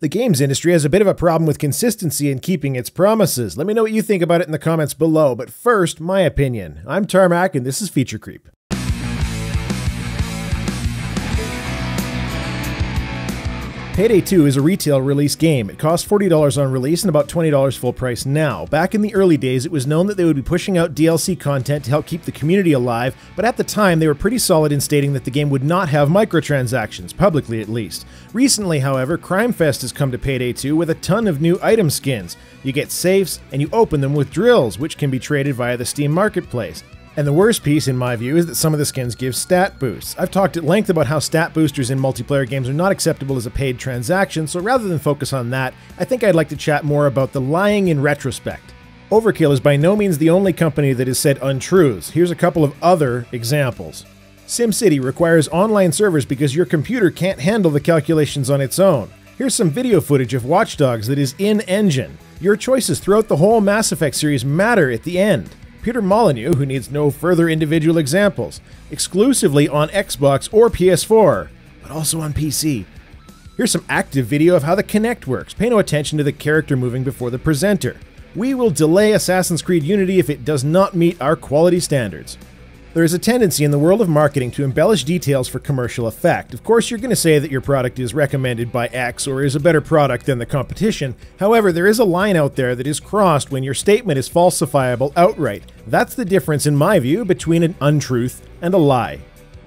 The games industry has a bit of a problem with consistency in keeping its promises. Let me know what you think about it in the comments below, but first, my opinion. I'm Tarmack, and this is Feature Creep. Payday 2 is a retail release game. It cost $40 on release and about $20 full price now. Back in the early days, it was known that they would be pushing out DLC content to help keep the community alive, but at the time they were pretty solid in stating that the game would not have microtransactions, publicly at least. Recently, however, CrimeFest has come to Payday 2 with a ton of new item skins. You get safes, and you open them with drills, which can be traded via the Steam Marketplace. And the worst piece, in my view, is that some of the skins give stat boosts. I've talked at length about how stat boosters in multiplayer games are not acceptable as a paid transaction, so rather than focus on that, I think I'd like to chat more about the lying in Retrospect. Overkill is by no means the only company that has said untruths. Here's a couple of other examples. SimCity requires online servers because your computer can't handle the calculations on its own. Here's some video footage of Watch Dogs that is in-engine. Your choices throughout the whole Mass Effect series matter at the end. Peter Molyneux, who needs no further individual examples, exclusively on Xbox or PS4, but also on PC. Here's some active video of how the Kinect works. Pay no attention to the character moving before the presenter. We will delay Assassin's Creed Unity if it does not meet our quality standards. There is a tendency in the world of marketing to embellish details for commercial effect. Of course, you're going to say that your product is recommended by X or is a better product than the competition. However, there is a line out there that is crossed when your statement is falsifiable outright. That's the difference, in my view, between an untruth and a lie.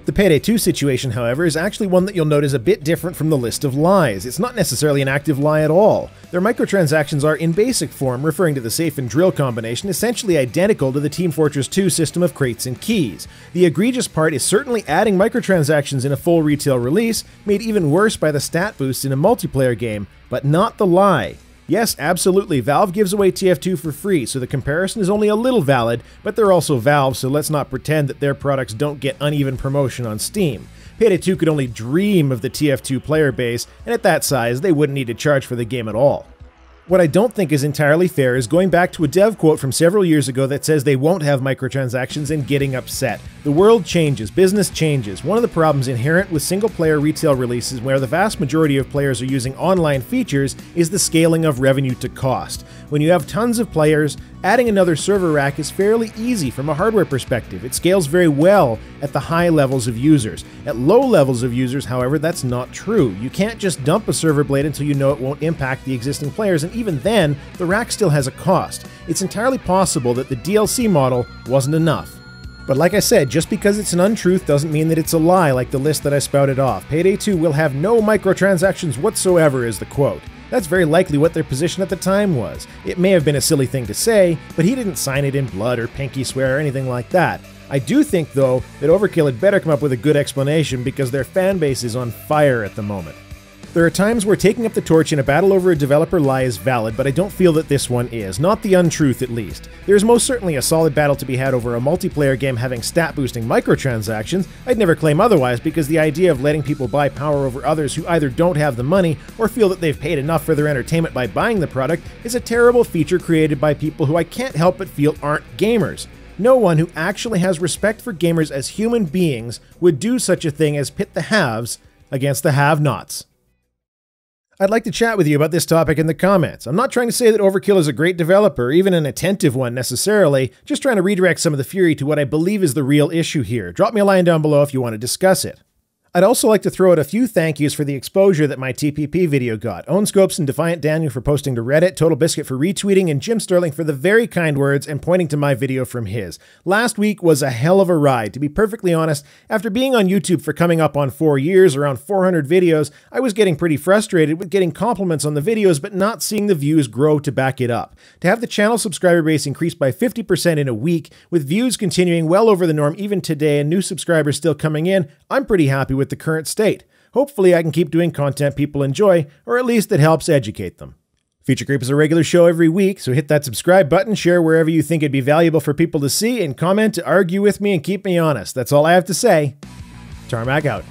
The Payday 2 situation, however, is actually one that you'll note is a bit different from the list of lies. It's not necessarily an active lie at all. Their microtransactions are, in basic form, referring to the safe and drill combination, essentially identical to the Team Fortress 2 system of crates and keys. The egregious part is certainly adding microtransactions in a full retail release, made even worse by the stat boosts in a multiplayer game, but not the lie. Yes, absolutely, Valve gives away TF2 for free, so the comparison is only a little valid, but they're also Valve, so let's not pretend that their products don't get uneven promotion on Steam. Payday 2 could only dream of the TF2 player base, and at that size, they wouldn't need to charge for the game at all. What I don't think is entirely fair is going back to a dev quote from several years ago that says they won't have microtransactions and getting upset. The world changes, business changes. One of the problems inherent with single-player retail releases where the vast majority of players are using online features is the scaling of revenue to cost. When you have tons of players, adding another server rack is fairly easy from a hardware perspective. It scales very well at the high levels of users. At low levels of users, however, that's not true. You can't just dump a server blade until you know it won't impact the existing players, and even then, the rack still has a cost. It's entirely possible that the DLC model wasn't enough. But like I said, just because it's an untruth doesn't mean that it's a lie like the list that I spouted off. Payday 2 will have no microtransactions whatsoever is the quote. That's very likely what their position at the time was. It may have been a silly thing to say, but he didn't sign it in blood or pinky swear or anything like that. I do think, though, that Overkill had better come up with a good explanation because their fanbase is on fire at the moment. There are times where taking up the torch in a battle over a developer lie is valid, but I don't feel that this one is. Not the untruth, at least. There is most certainly a solid battle to be had over a multiplayer game having stat-boosting microtransactions. I'd never claim otherwise, because the idea of letting people buy power over others who either don't have the money or feel that they've paid enough for their entertainment by buying the product is a terrible feature created by people who I can't help but feel aren't gamers. No one who actually has respect for gamers as human beings would do such a thing as pit the haves against the have-nots. I'd like to chat with you about this topic in the comments. I'm not trying to say that Overkill is a great developer, even an attentive one necessarily, just trying to redirect some of the fury to what I believe is the real issue here. Drop me a line down below if you want to discuss it. I'd also like to throw out a few thank yous for the exposure that my TPP video got. OwnScopes and Defiant Daniel for posting to Reddit, Total Biscuit for retweeting, and Jim Sterling for the very kind words and pointing to my video from his. Last week was a hell of a ride. To be perfectly honest, after being on YouTube for coming up on 4 years, around 400 videos, I was getting pretty frustrated with getting compliments on the videos but not seeing the views grow to back it up. To have the channel subscriber base increase by 50% in a week, with views continuing well over the norm even today and new subscribers still coming in, I'm pretty happy with the current state. Hopefully I can keep doing content people enjoy, or at least that helps educate them. Feature Creep is a regular show every week, so hit that subscribe button, share wherever you think it'd be valuable for people to see, and comment to argue with me and keep me honest. That's all I have to say. Tarmack out.